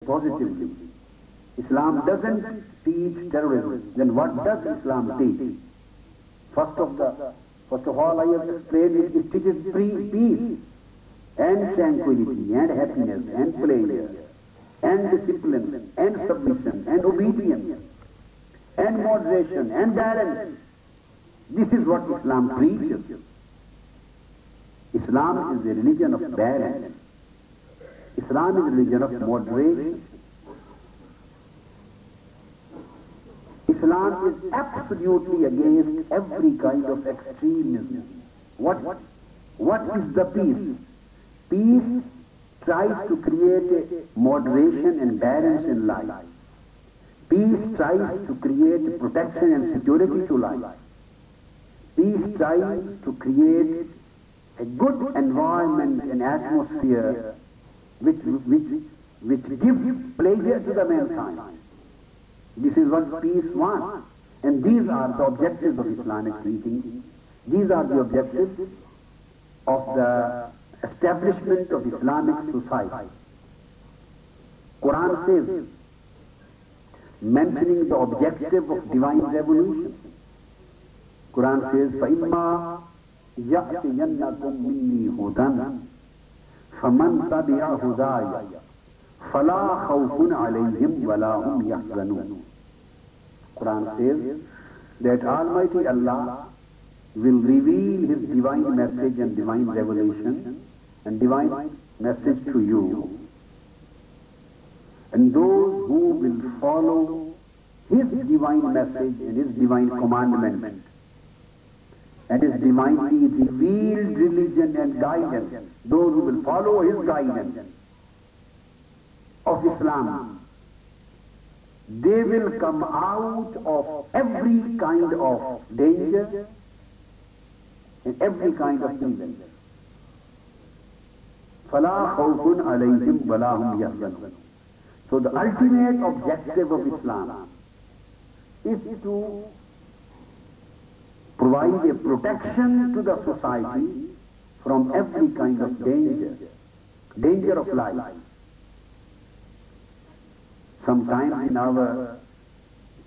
positively. Islam doesn't teach terrorism. Then what does Islam teach? First of all, I have explained it teaches peace and tranquility and happiness and pleasure and discipline and submission and obedience and moderation and balance. This is what Islam preaches. Islam is a religion of balance. Islam is a religion of moderation. Islam is absolutely against every kind of extremism. What is the peace? Peace tries to create a moderation and balance in life. Peace tries to create protection and security to life. Peace tries to create a good environment and atmosphere which gives pleasure to the mankind. This is what peace wants. And these are the objectives of Islamic teaching. These are the objectives of the establishment of Islamic society. Quran says, mentioning the objective of divine revolution, Quran says, فَإِمَّا يَأْتِيَنَّكُمْ مِنِّي هُدًى فَمَنْ تَبِعَ هُدَايَ فَلَا خَوْفٌ عَلَيْهِمْ وَلَا هُمْ يَحْزَنُونَ. Quran says that Almighty Allah will reveal His divine message and divine revelation and divine message to you. And those who will follow His divine message and His divine commandment and His divinely revealed religion and guidance, those who will follow His guidance of Islam, they will come out of every kind of danger and every kind of evil. فَلَا خَوْفٌ عَلَيْهِمْ وَلَا هُمْ يَحْزَنُونَ. So the ultimate objective of Islam is to provide a protection to the society from every kind of danger of life. Sometimes in our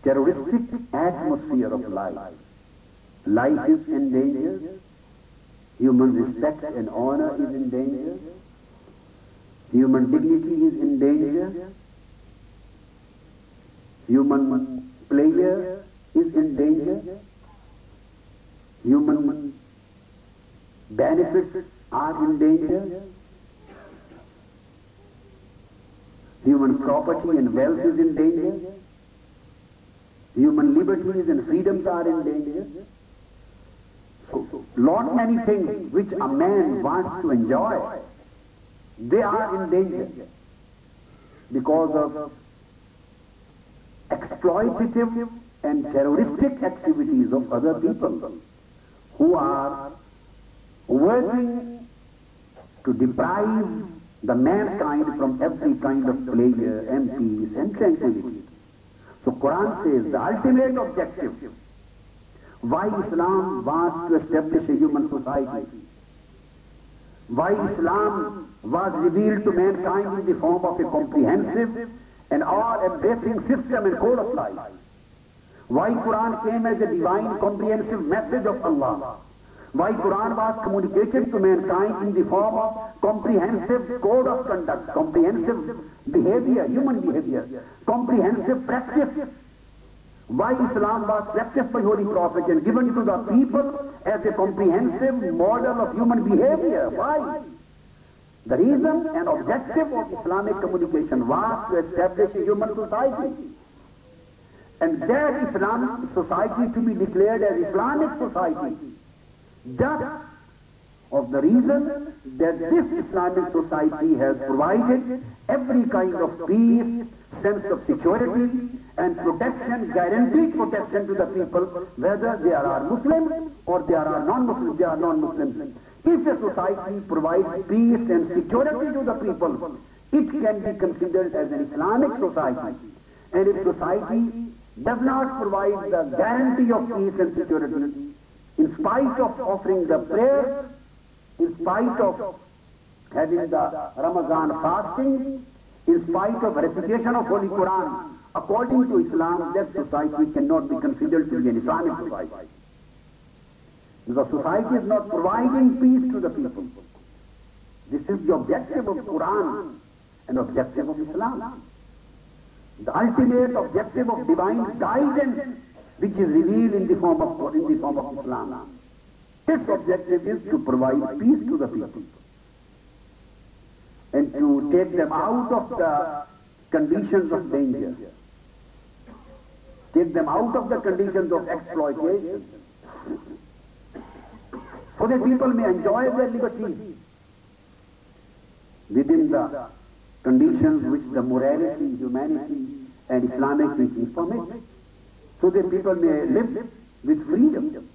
terroristic atmosphere of life is in danger, human respect and honor is in danger, human dignity is in danger, human pleasure is in danger, human benefits are in danger, human property and wealth is in danger, human liberties and freedoms are in danger. So, lot many things which a man wants to enjoy, they are in danger because of exploitative and terroristic activities of other people who are working to deprive the mankind from every kind of pleasure and peace and tranquility. So Quran says the ultimate objective why Islam wants to establish a human society, why Islam was revealed to mankind in the form of a comprehensive and all-embracing system and code of life, why Quran came as a divine comprehensive message of Allah, why Quran was communicated to mankind in the form of comprehensive code of conduct, comprehensive behavior, human behavior, comprehensive practice, why Islam was practiced by Holy Prophet and given to the people as a comprehensive model of human behavior. Why? The reason and objective of Islamic communication was to establish a human society. And that Islamic society to be declared as Islamic society, just of the reason that this Islamic society has provided every kind of peace, sense of security and protection, guaranteed protection to the people, whether they are Muslims or they are non-Muslims. If a society provides peace and security to the people, it can be considered as an Islamic society. And if society does not provide the guarantee of peace and security, in spite of offering the prayer, in spite of having the Ramadan fasting, in spite of recitation of Holy Quran, according to Islam, that society cannot be considered to be an Islamic society. Because society is not providing peace to the people. This is the objective of Quran and objective of Islam. The ultimate objective of divine guidance, which is revealed in the form of Islam. Its objective is to provide peace to the people and to take them out of the conditions of danger, take them out of the conditions of exploitation, so that people may enjoy their liberty within the conditions which the morality, humanity and Islamic teachings permit, so that people may live with freedom.